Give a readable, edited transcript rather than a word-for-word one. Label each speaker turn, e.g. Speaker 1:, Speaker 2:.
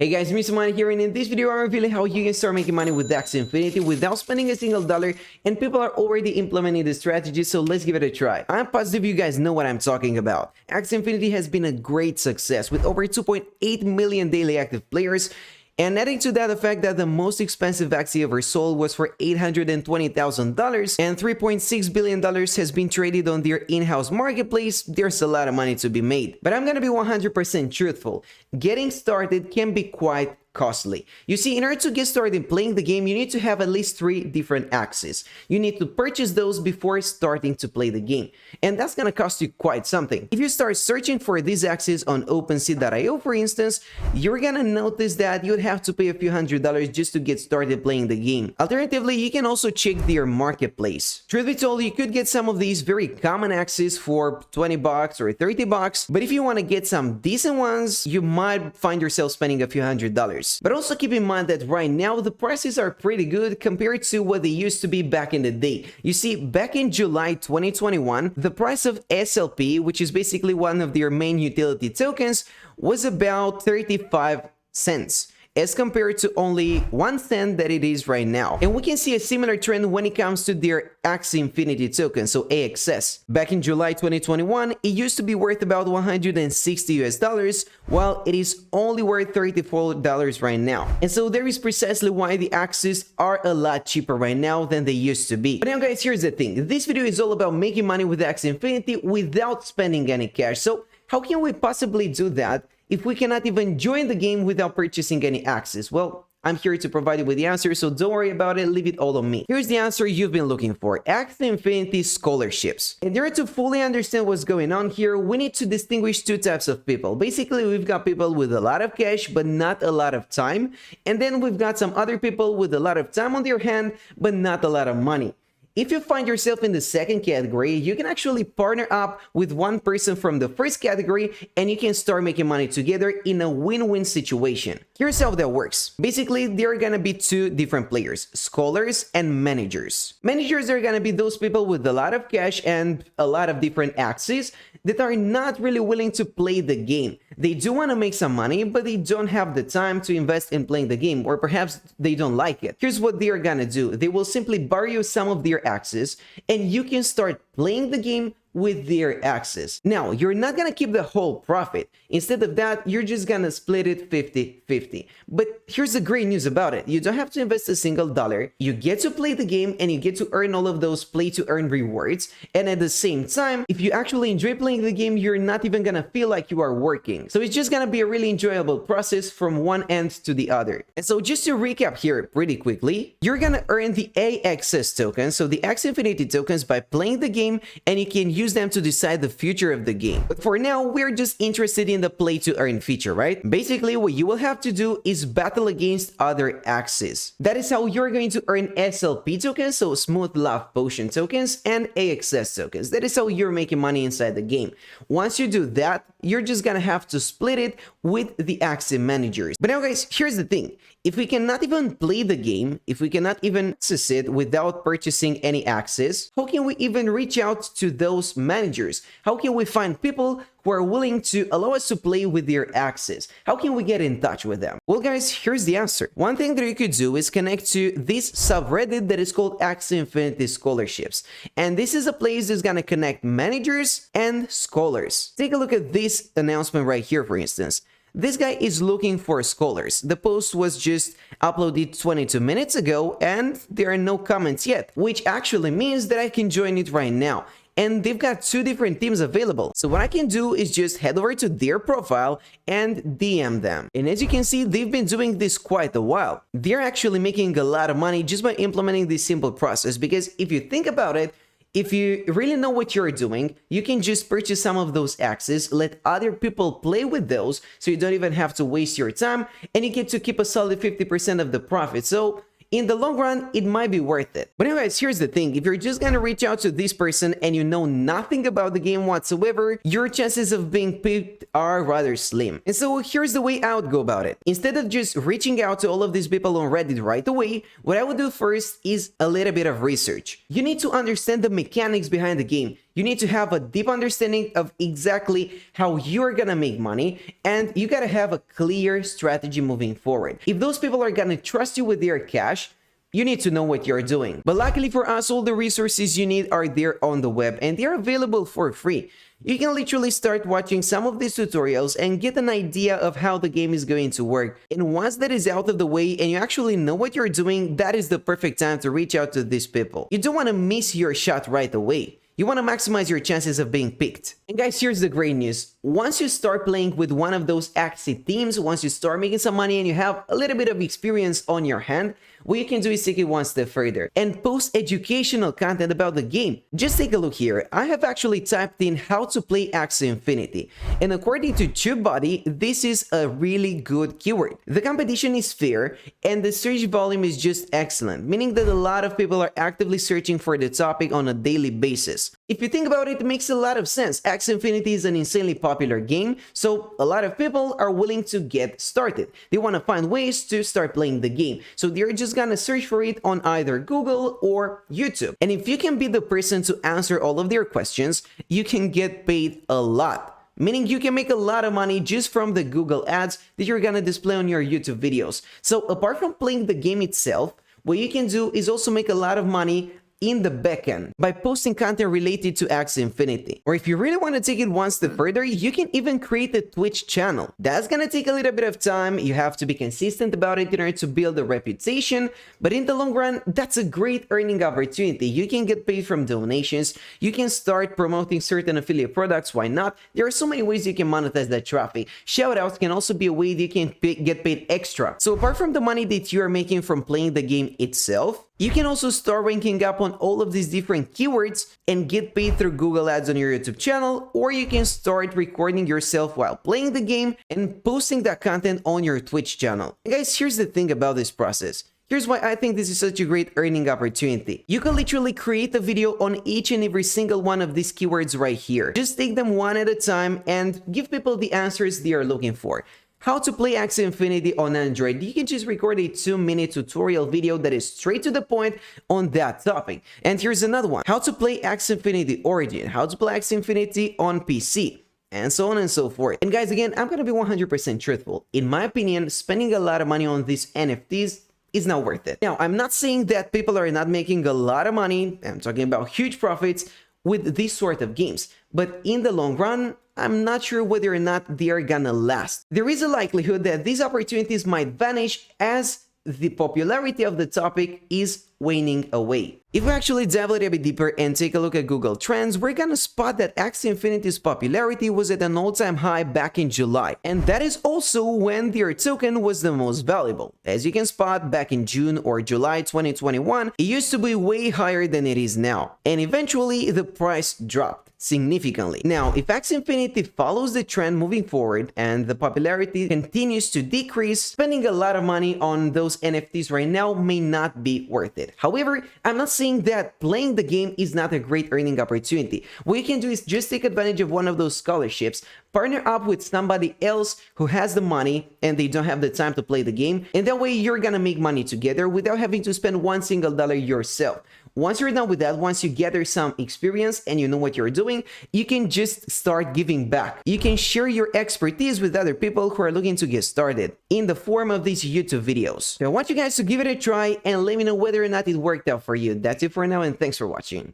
Speaker 1: Hey guys, mrmoney here, and in this video I'm revealing how you can start making money with Axie Infinity without spending a single dollar, and people are already implementing this strategy, so let's give it a try. I'm positive you guys know what I'm talking about. Axie Infinity has been a great success with over 2.8 million daily active players. And adding to that the fact that the most expensive Axie ever sold was for $820,000 and $3.6 billion has been traded on their in-house marketplace, there's a lot of money to be made. But I'm gonna be 100% truthful. Getting started can be quite costly. You see, in order to get started playing the game, you need to have at least 3 different Axies. You need to purchase those before starting to play the game, and that's gonna cost you quite something. If you start searching for these Axies on OpenSea.io, for instance, you're gonna notice that you'd have to pay a few $100s just to get started playing the game. Alternatively, you can also check their marketplace. Truth be told, you could get some of these very common Axies for 20 bucks or 30 bucks, but if you want to get some decent ones, you might find yourself spending a few $100s. But also keep in mind that right now the prices are pretty good compared to what they used to be back in the day. You see, back in July 2021, the price of SLP, which is basically one of their main utility tokens, was about 35 cents. As compared to only 1 cent that it is right now. And we can see a similar trend when it comes to their Axie Infinity token, so AXS. Back in July 2021, it used to be worth about 160 US dollars, while it is only worth $34 right now. And so there is precisely why the Axies are a lot cheaper right now than they used to be. But now guys, here's the thing. This video is all about making money with Axie Infinity without spending any cash. So how can we possibly do that if we cannot even join the game without purchasing any Axies? Well, I'm here to provide you with the answer, so don't worry about it, leave it all on me. Here's the answer you've been looking for: Axie Infinity scholarships. In order to fully understand what's going on here, we need to distinguish 2 types of people. Basically, we've got people with a lot of cash but not a lot of time, and then we've got some other people with a lot of time on their hand but not a lot of money. If you find yourself in the second category, you can actually partner up with one person from the first category and you can start making money together in a win-win situation. Here's how that works. Basically, there are gonna be 2 different players: scholars and managers. Managers are gonna be those people with a lot of cash and a lot of different Axies that are not really willing to play the game. They do want to make some money, but they don't have the time to invest in playing the game, or perhaps they don't like it. Here's what they're gonna do. They will simply borrow you some of their Axies, and you can start playing the game with their Axies. Now, you're not gonna keep the whole profit. Instead of that, you're just gonna split it 50-50. But here's the great news about it. You don't have to invest a single dollar. You get to play the game and you get to earn all of those play to earn rewards. And at the same time, if you actually enjoy playing the game, you're not even gonna feel like you are working. So it's just gonna be a really enjoyable process from one end to the other. And so just to recap here pretty quickly, you're gonna earn the AXS tokens, so the Axie Infinity tokens, by playing the game, and you can use them to decide the future of the game. But for now, we're just interested in the play to earn feature, right? Basically, what you will have to do is battle against other Axies. That is how you're going to earn SLP tokens, so Smooth Love Potion tokens, and AXS tokens. That is how you're making money inside the game. Once you do that, you're just gonna have to split it with the Axie managers. But now guys, here's the thing. If we cannot even play the game, if we cannot even access it without purchasing any Axies, how can we even reach out to those managers? How can we find people who are willing to allow us to play with their Axies? How can we get in touch with them? Well guys, here's the answer. One thing that you could do is connect to this subreddit that is called Axie Infinity Scholarships. And this is a place that's gonna connect managers and scholars. Take a look at this announcement right here, for instance. This guy is looking for scholars. The post was just uploaded 22 minutes ago and there are no comments yet, which actually means that I can join it right now. And they've got 2 different teams available. So what I can do is just head over to their profile and DM them. And as you can see, they've been doing this quite a while. They're actually making a lot of money just by implementing this simple process, because if you think about it, if you really know what you're doing, you can just purchase some of those Axies, let other people play with those, so you don't even have to waste your time, and you get to keep a solid 50% of the profit. So in the long run, it might be worth it. But anyways, here's the thing. If you're just gonna reach out to this person and you know nothing about the game whatsoever, your chances of being picked are rather slim. And so here's the way I would go about it. Instead of just reaching out to all of these people on Reddit right away, what I would do first is a little bit of research. You need to understand the mechanics behind the game. You need to have a deep understanding of exactly how you're gonna make money, and you gotta have a clear strategy moving forward. If those people are gonna trust you with their cash, you need to know what you're doing. But luckily for us, all the resources you need are there on the web, and they're available for free. You can literally start watching some of these tutorials and get an idea of how the game is going to work. And once that is out of the way and you actually know what you're doing, that is the perfect time to reach out to these people. You don't want to miss your shot right away. You want to maximize your chances of being picked. And guys, here's the great news. Once you start playing with one of those Axie teams, once you start making some money and you have a little bit of experience on your hand, what you can do is take it one step further and post educational content about the game. Just take a look here. I have actually typed in how to play Axie Infinity, and according to TubeBuddy, this is a really good keyword. The competition is fair and the search volume is just excellent, meaning that a lot of people are actively searching for the topic on a daily basis. If you think about it, it makes a lot of sense. Axie Infinity is an insanely popular game, so a lot of people are willing to get started. They want to find ways to start playing the game, so they're just gonna search for it on either Google or YouTube. And if you can be the person to answer all of their questions, you can get paid a lot. Meaning you can make a lot of money just from the Google ads that you're gonna display on your YouTube videos. So apart from playing the game itself, what you can do is also make a lot of money in the backend by posting content related to Axie Infinity. Or if you really want to take it one step further, you can even create a Twitch channel. That's gonna take a little bit of time. You have to be consistent about it in order to build a reputation, but in the long run, that's a great earning opportunity. You can get paid from donations, you can start promoting certain affiliate products, why not? There are so many ways you can monetize that traffic. Shoutouts can also be a way that you can get paid extra. So apart from the money that you are making from playing the game itself, you can also start ranking up on all of these different keywords and get paid through Google Ads on your YouTube channel, or you can start recording yourself while playing the game and posting that content on your Twitch channel. And guys, here's the thing about this process. Here's why I think this is such a great earning opportunity. You can literally create a video on each and every single one of these keywords right here. Just take them one at a time and give people the answers they are looking for. How to play Axie Infinity on Android. You can just record a 2-minute tutorial video that is straight to the point on that topic. And here's another one. How to play Axie Infinity Origin. How to play Axie Infinity on PC. And so on and so forth. And guys, again, I'm gonna be 100% truthful. In my opinion, spending a lot of money on these NFTs is not worth it. Now, I'm not saying that people are not making a lot of money. I'm talking about huge profits with these sort of games. But in the long run, I'm not sure whether or not they are gonna last. There is a likelihood that these opportunities might vanish as the popularity of the topic is waning away. If we actually dive a little bit deeper and take a look at Google Trends, we're gonna spot that Axie Infinity's popularity was at an all-time high back in July. And that is also when their token was the most valuable. As you can spot, back in June or July 2021, it used to be way higher than it is now. And eventually, the price dropped significantly. Now, if Axie Infinity follows the trend moving forward and the popularity continues to decrease, spending a lot of money on those NFTs right now may not be worth it. However, I'm not saying that playing the game is not a great earning opportunity. What you can do is just take advantage of one of those scholarships, partner up with somebody else who has the money and they don't have the time to play the game, and that way you're gonna make money together without having to spend one single dollar yourself. Once you're done with that, once you gather some experience and you know what you're doing, you can just start giving back. You can share your expertise with other people who are looking to get started in the form of these YouTube videos. So I want you guys to give it a try and let me know whether or not it worked out for you. That's it for now, and thanks for watching.